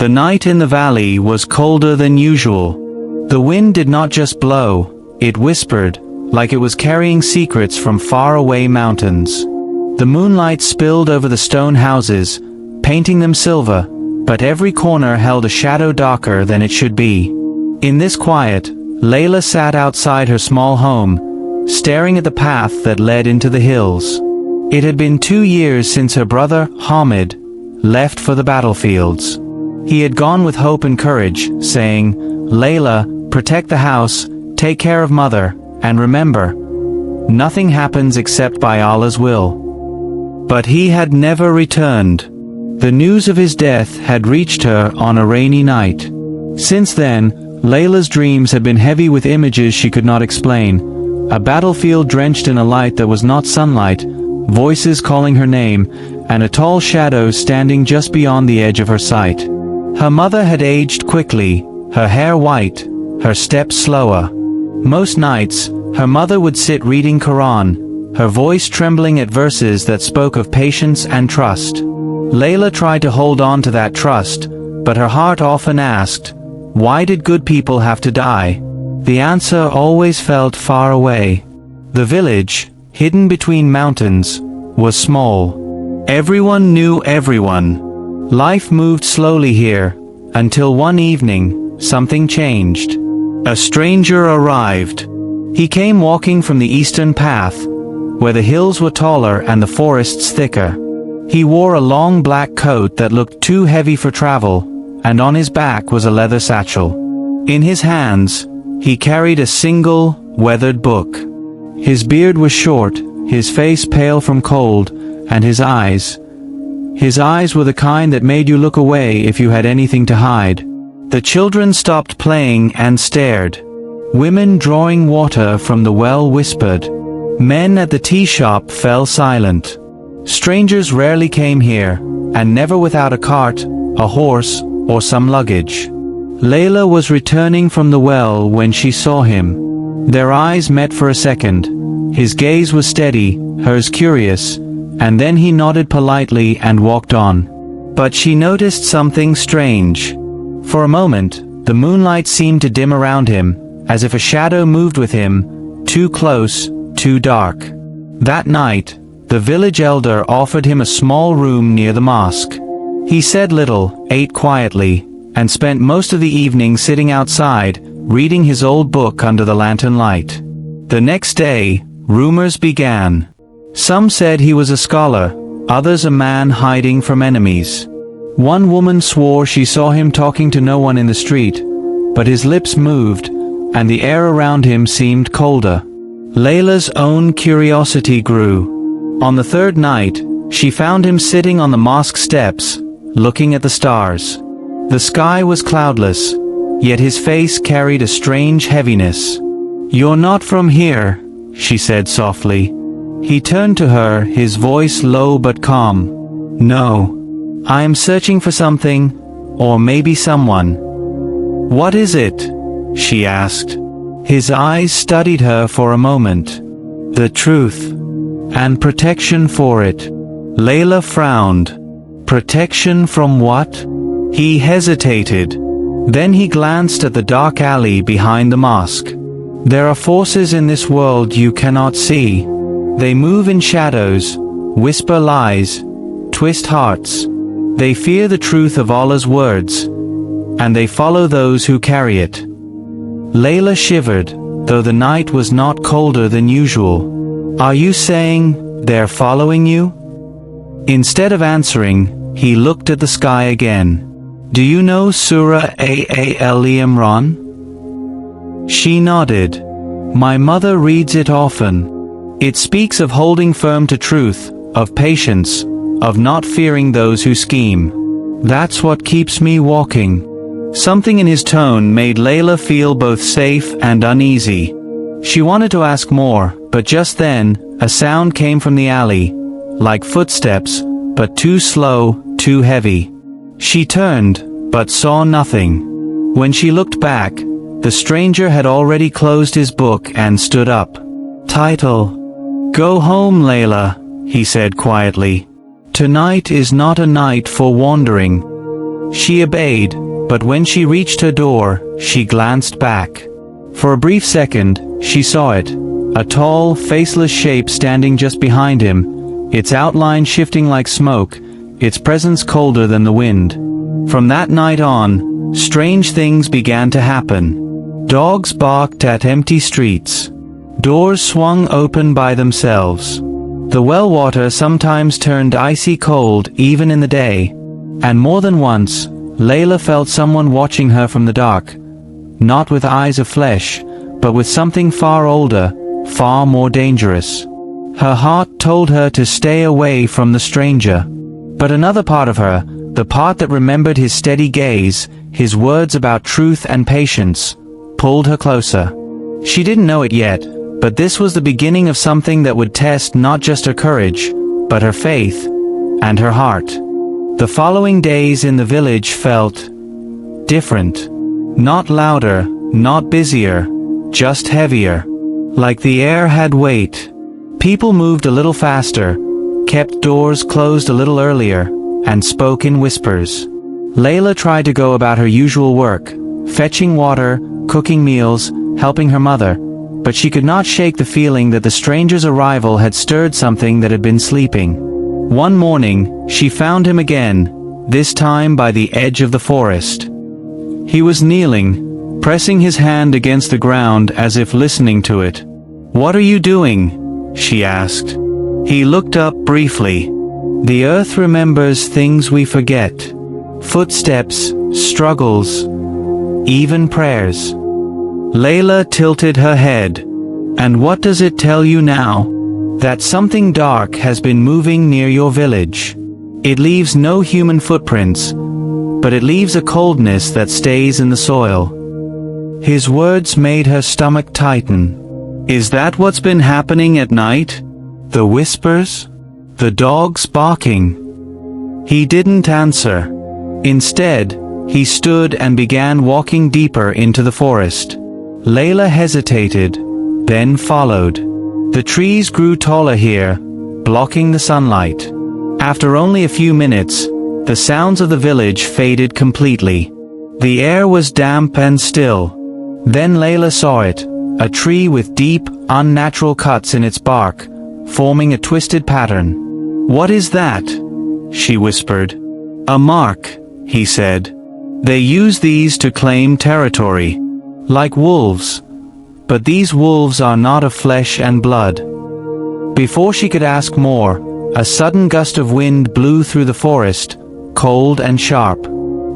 The night in the valley was colder than usual. The wind did not just blow, it whispered, like it was carrying secrets from faraway mountains. The moonlight spilled over the stone houses, painting them silver, but every corner held a shadow darker than it should be. In this quiet, Layla sat outside her small home, staring at the path that led into the hills. It had been 2 years since her brother, Hamid, left for the battlefields. He had gone with hope and courage, saying, "Layla, protect the house, take care of Mother, and remember, nothing happens except by Allah's will." But he had never returned. The news of his death had reached her on a rainy night. Since then, Layla's dreams had been heavy with images she could not explain. A battlefield drenched in a light that was not sunlight, voices calling her name, and a tall shadow standing just beyond the edge of her sight. Her mother had aged quickly, her hair white, her steps slower. Most nights, her mother would sit reading Quran, her voice trembling at verses that spoke of patience and trust. Layla tried to hold on to that trust, but her heart often asked, why did good people have to die? The answer always felt far away. The village, hidden between mountains, was small. Everyone knew everyone. Life moved slowly here, until one evening, something changed. A stranger arrived. He came walking from the eastern path, where the hills were taller and the forests thicker. He wore a long black coat that looked too heavy for travel, and on his back was a leather satchel. In his hands, he carried a single, weathered book. His beard was short, his face pale from cold, and his eyes were the kind that made you look away if you had anything to hide. The children stopped playing and stared. Women drawing water from the well whispered. Men at the tea shop fell silent. Strangers rarely came here, and never without a cart, a horse, or some luggage. Layla was returning from the well when she saw him. Their eyes met for a second. His gaze was steady, hers curious, and then he nodded politely and walked on. But she noticed something strange. For a moment, the moonlight seemed to dim around him, as if a shadow moved with him, too close, too dark. That night, the village elder offered him a small room near the mosque. He said little, ate quietly, and spent most of the evening sitting outside, reading his old book under the lantern light. The next day, rumors began. Some said he was a scholar, others a man hiding from enemies. One woman swore she saw him talking to no one in the street, but his lips moved, and the air around him seemed colder. Layla's own curiosity grew. On the third night, she found him sitting on the mosque steps, looking at the stars. The sky was cloudless, yet his face carried a strange heaviness. "You're not from here," she said softly. He turned to her, his voice low but calm. "No. I am searching for something, or maybe someone." "What is it?" she asked. His eyes studied her for a moment. "The truth. And protection for it." Layla frowned. "Protection from what?" He hesitated. Then he glanced at the dark alley behind the mosque. "There are forces in this world you cannot see. They move in shadows, whisper lies, twist hearts. They fear the truth of Allah's words, and they follow those who carry it." Layla shivered, though the night was not colder than usual. "Are you saying they're following you?" Instead of answering, he looked at the sky again. "Do you know Surah Al-Imran?" She nodded. "My mother reads it often. It speaks of holding firm to truth, of patience, of not fearing those who scheme. That's what keeps me walking." Something in his tone made Layla feel both safe and uneasy. She wanted to ask more, but just then, a sound came from the alley, like footsteps, but too slow, too heavy. She turned, but saw nothing. When she looked back, the stranger had already closed his book and stood up. Title: "Go home, Layla," he said quietly. "Tonight is not a night for wandering." She obeyed, but when she reached her door, she glanced back. For a brief second, she saw it, a tall, faceless shape standing just behind him, its outline shifting like smoke, its presence colder than the wind. From that night on, strange things began to happen. Dogs barked at empty streets. Doors swung open by themselves. The well water sometimes turned icy cold even in the day. And more than once, Layla felt someone watching her from the dark. Not with eyes of flesh, but with something far older, far more dangerous. Her heart told her to stay away from the stranger. But another part of her, the part that remembered his steady gaze, his words about truth and patience, pulled her closer. She didn't know it yet, but this was the beginning of something that would test not just her courage, but her faith, and her heart. The following days in the village felt different. Not louder, not busier, just heavier. Like the air had weight. People moved a little faster, kept doors closed a little earlier, and spoke in whispers. Layla tried to go about her usual work, fetching water, cooking meals, helping her mother, but she could not shake the feeling that the stranger's arrival had stirred something that had been sleeping. One morning, she found him again, this time by the edge of the forest. He was kneeling, pressing his hand against the ground as if listening to it. "What are you doing?" she asked. He looked up briefly. "The earth remembers things we forget. Footsteps, struggles, even prayers." Layla tilted her head. "And what does it tell you now?" "That something dark has been moving near your village. It leaves no human footprints, but it leaves a coldness that stays in the soil." His words made her stomach tighten. "Is that what's been happening at night? The whispers? The dogs barking?" He didn't answer. Instead, he stood and began walking deeper into the forest. Layla hesitated, then followed. The trees grew taller here, blocking the sunlight. After only a few minutes, the sounds of the village faded completely. The air was damp and still. Then Layla saw it, a tree with deep, unnatural cuts in its bark, forming a twisted pattern. "What is that?" she whispered. "A mark," he said. "They use these to claim territory. Like wolves. But these wolves are not of flesh and blood." Before she could ask more, a sudden gust of wind blew through the forest, cold and sharp.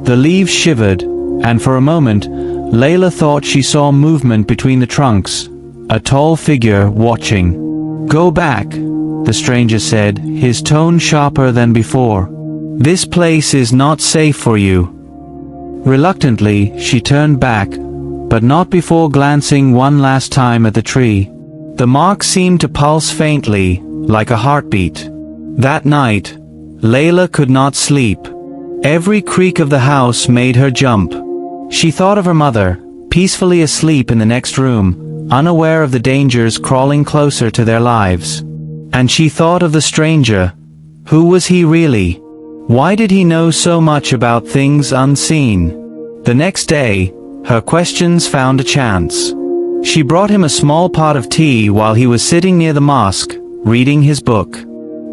The leaves shivered, and for a moment, Layla thought she saw movement between the trunks, a tall figure watching. "Go back," the stranger said, his tone sharper than before. "This place is not safe for you." Reluctantly, she turned back, but not before glancing one last time at the tree. The mark seemed to pulse faintly, like a heartbeat. That night, Layla could not sleep. Every creak of the house made her jump. She thought of her mother, peacefully asleep in the next room, unaware of the dangers crawling closer to their lives. And she thought of the stranger. Who was he really? Why did he know so much about things unseen? The next day, her questions found a chance. She brought him a small pot of tea while he was sitting near the mosque, reading his book.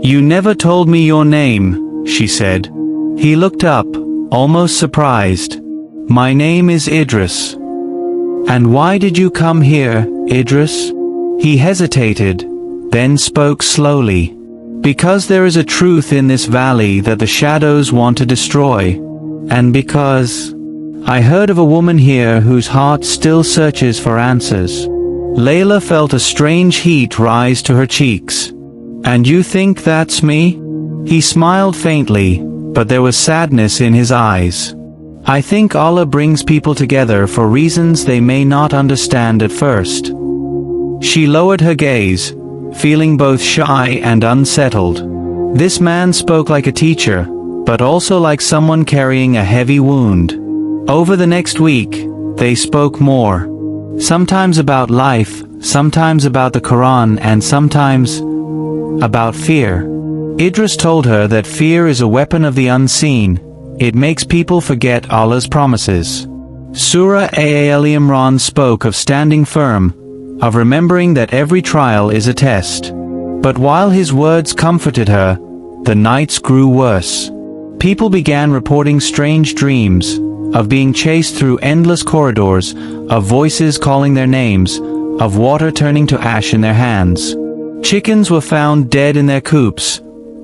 "You never told me your name," she said. He looked up, almost surprised. "My name is Idris." "And why did you come here, Idris?" He hesitated, then spoke slowly. "Because there is a truth in this valley that the shadows want to destroy. And because I heard of a woman here whose heart still searches for answers." Layla felt a strange heat rise to her cheeks. "And you think that's me?" He smiled faintly, but there was sadness in his eyes. "I think Allah brings people together for reasons they may not understand at first." She lowered her gaze, feeling both shy and unsettled. This man spoke like a teacher, but also like someone carrying a heavy wound. Over the next week, they spoke more. Sometimes about life, sometimes about the Quran, and sometimes about fear. Idris told her that fear is a weapon of the unseen, it makes people forget Allah's promises. Surah Al-Imran spoke of standing firm, of remembering that every trial is a test. But while his words comforted her, the nights grew worse. People began reporting strange dreams, of being chased through endless corridors, of voices calling their names, of water turning to ash in their hands. Chickens were found dead in their coops,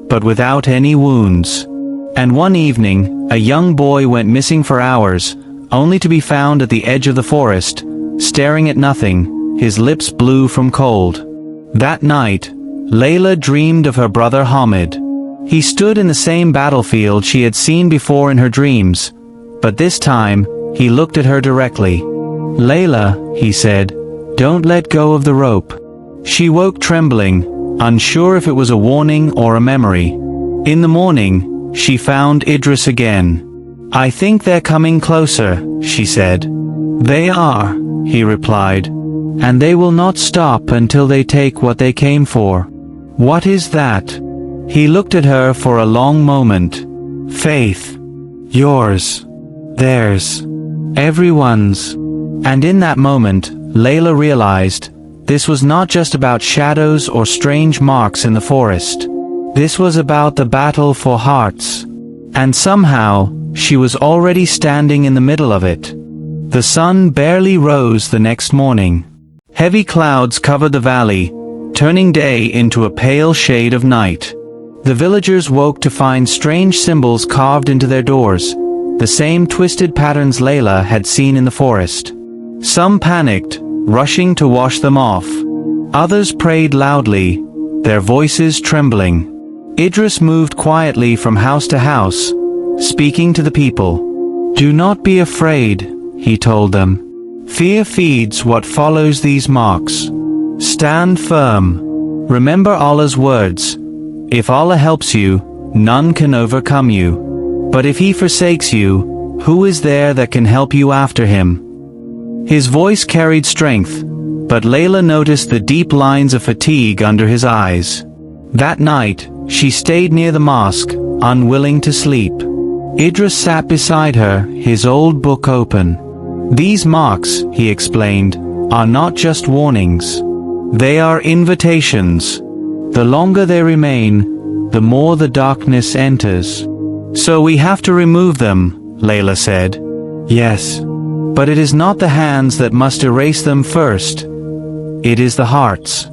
but without any wounds. And one evening, a young boy went missing for hours, only to be found at the edge of the forest, staring at nothing, his lips blue from cold. That night, Layla dreamed of her brother Hamid. He stood in the same battlefield she had seen before in her dreams, but this time, he looked at her directly. "Layla," he said, "don't let go of the rope." She woke trembling, unsure if it was a warning or a memory. In the morning, she found Idris again. "I think they're coming closer," she said. "They are," he replied, "and they will not stop until they take what they came for." "What is that?" He looked at her for a long moment. "Faith. Yours. Theirs. Everyone's." And in that moment, Layla realized, this was not just about shadows or strange marks in the forest. This was about the battle for hearts. And somehow, she was already standing in the middle of it. The sun barely rose the next morning. Heavy clouds covered the valley, turning day into a pale shade of night. The villagers woke to find strange symbols carved into their doors, the same twisted patterns Layla had seen in the forest. Some panicked, rushing to wash them off. Others prayed loudly, their voices trembling. Idris moved quietly from house to house, speaking to the people. "Do not be afraid," he told them. "Fear feeds what follows these marks. Stand firm. Remember Allah's words. If Allah helps you, none can overcome you. But if He forsakes you, who is there that can help you after Him?" His voice carried strength, but Layla noticed the deep lines of fatigue under his eyes. That night, she stayed near the mosque, unwilling to sleep. Idris sat beside her, his old book open. "These marks," he explained, "are not just warnings. They are invitations. The longer they remain, the more the darkness enters." "So we have to remove them," Layla said. "Yes. But it is not the hands that must erase them first. It is the hearts."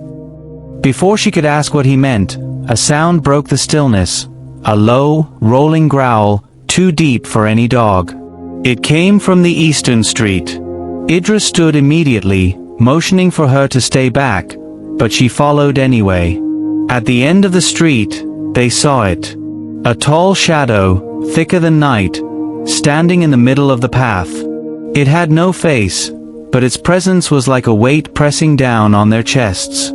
Before she could ask what he meant, a sound broke the stillness, a low, rolling growl, too deep for any dog. It came from the eastern street. Idris stood immediately, motioning for her to stay back, but she followed anyway. At the end of the street, they saw it. A tall shadow, thicker than night, standing in the middle of the path. It had no face, but its presence was like a weight pressing down on their chests.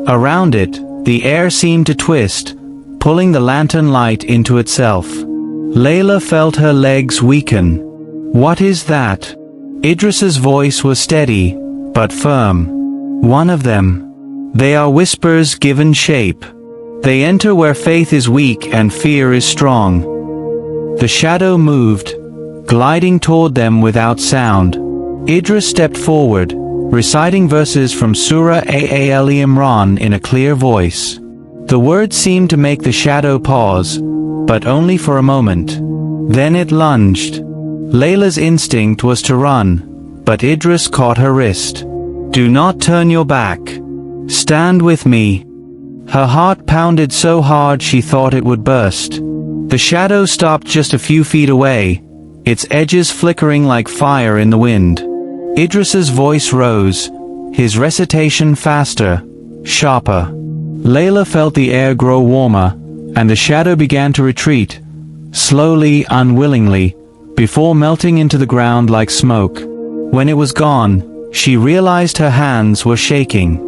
Around it, the air seemed to twist, pulling the lantern light into itself. Layla felt her legs weaken. "What is that?" Idris's voice was steady, but firm. "One of them. They are whispers given shape. They enter where faith is weak and fear is strong." The shadow moved, gliding toward them without sound. Idris stepped forward, reciting verses from Surah Al-Imran in a clear voice. The words seemed to make the shadow pause, but only for a moment. Then it lunged. Layla's instinct was to run, but Idris caught her wrist. "Do not turn your back. Stand with me." Her heart pounded so hard she thought it would burst. The shadow stopped just a few feet away, its edges flickering like fire in the wind. Idris's voice rose, his recitation faster, sharper. Layla felt the air grow warmer, and the shadow began to retreat, slowly, unwillingly, before melting into the ground like smoke. When it was gone, she realized her hands were shaking.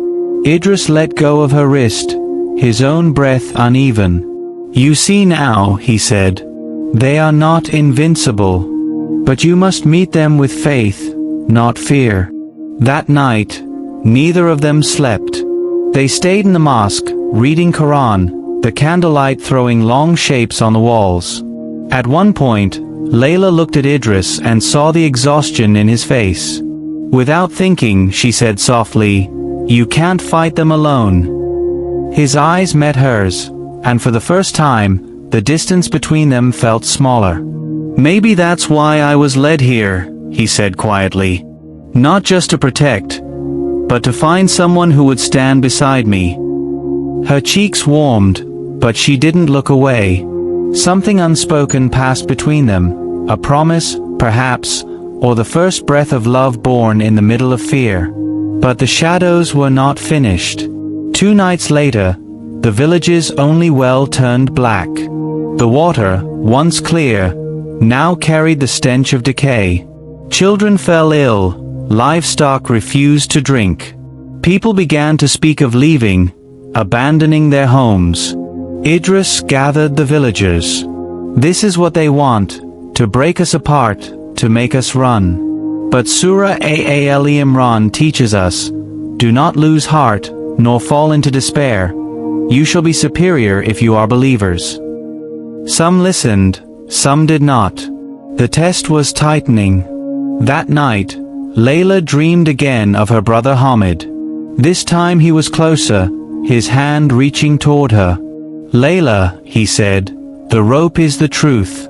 Idris let go of her wrist, his own breath uneven. "You see now," he said. "They are not invincible. But you must meet them with faith, not fear." That night, neither of them slept. They stayed in the mosque, reading Quran, the candlelight throwing long shapes on the walls. At one point, Layla looked at Idris and saw the exhaustion in his face. Without thinking, she said softly, "You can't fight them alone." His eyes met hers, and for the first time, the distance between them felt smaller. "Maybe that's why I was led here," he said quietly. "Not just to protect, but to find someone who would stand beside me." Her cheeks warmed, but she didn't look away. Something unspoken passed between them, a promise, perhaps, or the first breath of love born in the middle of fear. But the shadows were not finished. 2 nights later, the village's only well turned black. The water, once clear, now carried the stench of decay. Children fell ill, livestock refused to drink. People began to speak of leaving, abandoning their homes. Idris gathered the villagers. "This is what they want, to break us apart, to make us run. But Surah Al-Imran teaches us, do not lose heart, nor fall into despair. You shall be superior if you are believers." Some listened, some did not. The test was tightening. That night, Layla dreamed again of her brother Hamid. This time he was closer, his hand reaching toward her. "Layla," he said, "the rope is the truth.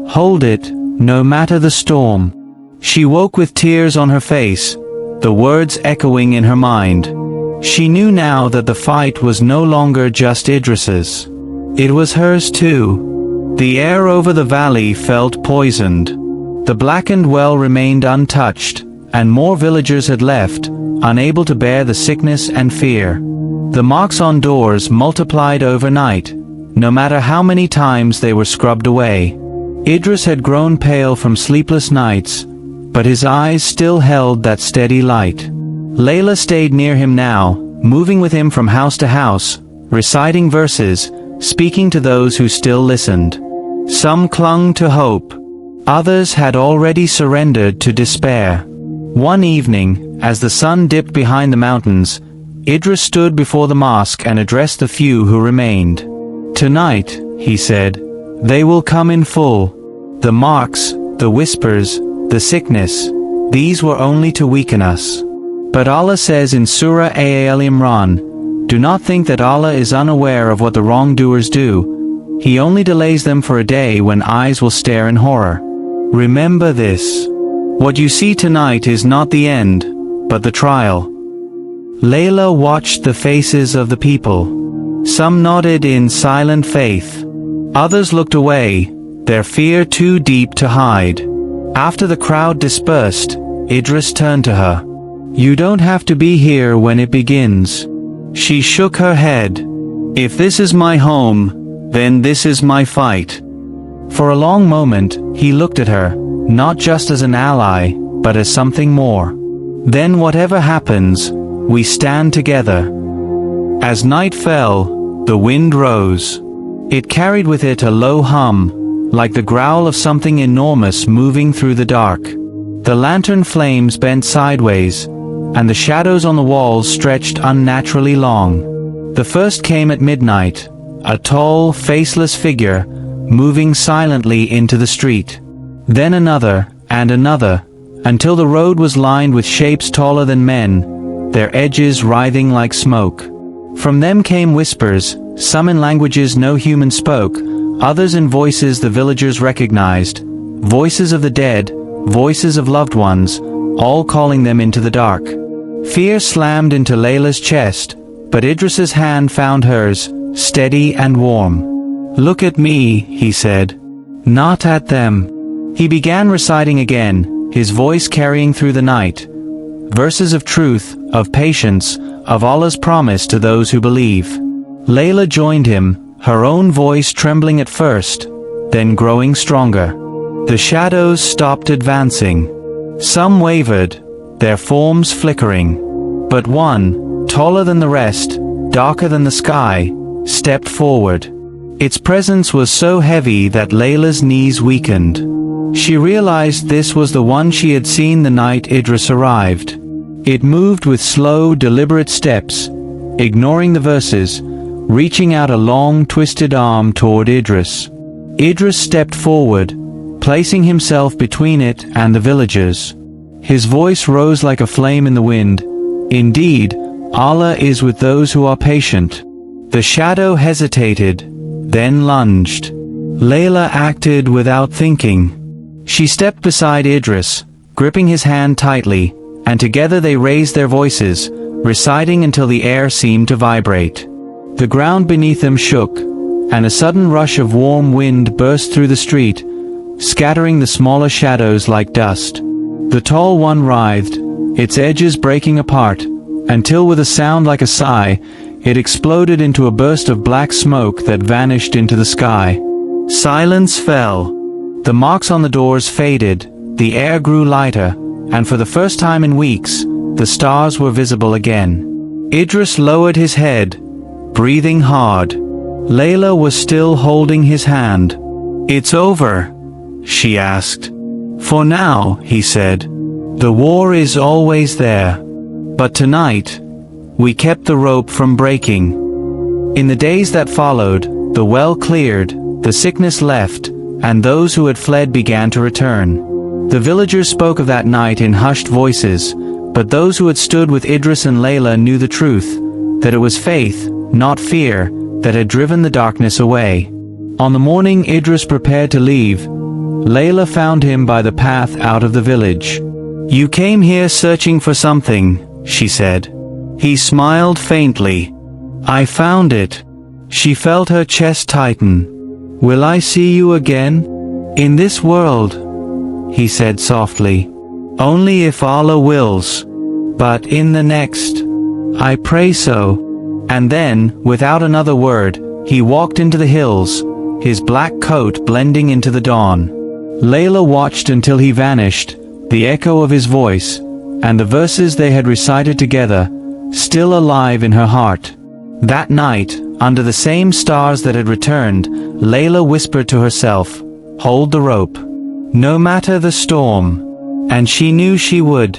Hold it, no matter the storm." She woke with tears on her face, the words echoing in her mind. She knew now that the fight was no longer just Idris's. It was hers too. The air over the valley felt poisoned. The blackened well remained untouched, and more villagers had left, unable to bear the sickness and fear. The marks on doors multiplied overnight, no matter how many times they were scrubbed away. Idris had grown pale from sleepless nights, but his eyes still held that steady light. Layla stayed near him now, moving with him from house to house, reciting verses, speaking to those who still listened. Some clung to hope. Others had already surrendered to despair. One evening, as the sun dipped behind the mountains, Idris stood before the mosque and addressed the few who remained. "Tonight," he said, "they will come in full. The marks, the whispers, the sickness, these were only to weaken us. But Allah says in Surah Al-Imran, do not think that Allah is unaware of what the wrongdoers do. He only delays them for a day when eyes will stare in horror. Remember this. What you see tonight is not the end, but the trial." Layla watched the faces of the people. Some nodded in silent faith. Others looked away, their fear too deep to hide. After the crowd dispersed, Idris turned to her. "You don't have to be here when it begins." She shook her head. "If this is my home, then this is my fight." For a long moment, he looked at her, not just as an ally, but as something more. "Then whatever happens, we stand together." As night fell, the wind rose. It carried with it a low hum, like the growl of something enormous moving through the dark. The lantern flames bent sideways, and the shadows on the walls stretched unnaturally long. The first came at midnight, a tall, faceless figure, moving silently into the street. Then another, and another, until the road was lined with shapes taller than men, their edges writhing like smoke. From them came whispers, some in languages no human spoke, others in voices the villagers recognized, voices of the dead, voices of loved ones, all calling them into the dark. Fear slammed into Layla's chest, but Idris's hand found hers, steady and warm. "Look at me," he said. "Not at them." He began reciting again, his voice carrying through the night. Verses of truth, of patience, of Allah's promise to those who believe. Layla joined him, her own voice trembling at first, then growing stronger. The shadows stopped advancing. Some wavered, their forms flickering. But one, taller than the rest, darker than the sky, stepped forward. Its presence was so heavy that Layla's knees weakened. She realized this was the one she had seen the night Idris arrived. It moved with slow, deliberate steps, ignoring the verses, reaching out a long, twisted arm toward Idris. Idris stepped forward, placing himself between it and the villagers. His voice rose like a flame in the wind. Indeed, Allah is with those who are patient. The shadow hesitated, then lunged. Layla acted without thinking. She stepped beside Idris, gripping his hand tightly, and together they raised their voices, reciting until the air seemed to vibrate. The ground beneath them shook, and a sudden rush of warm wind burst through the street, scattering the smaller shadows like dust. The tall one writhed, its edges breaking apart, until with a sound like a sigh, it exploded into a burst of black smoke that vanished into the sky. Silence fell. The marks on the doors faded, the air grew lighter, and for the first time in weeks, the stars were visible again. Idris lowered his head, breathing hard. Layla was still holding his hand. "It's over?" she asked. "For now," he said. "The war is always there. But tonight, we kept the rope from breaking." In the days that followed, the well cleared, the sickness left, and those who had fled began to return. The villagers spoke of that night in hushed voices, but those who had stood with Idris and Layla knew the truth, that it was faith, not fear, that had driven the darkness away. On the morning Idris prepared to leave, Layla found him by the path out of the village. "You came here searching for something," she said. He smiled faintly. "I found it." She felt her chest tighten. "Will I see you again?" "In this world," he said softly. "Only if Allah wills. But in the next. I pray so." And then, without another word, he walked into the hills, his black coat blending into the dawn. Layla watched until he vanished, the echo of his voice, and the verses they had recited together, still alive in her heart. That night, under the same stars that had returned, Layla whispered to herself, "Hold the rope. No matter the storm." And she knew she would.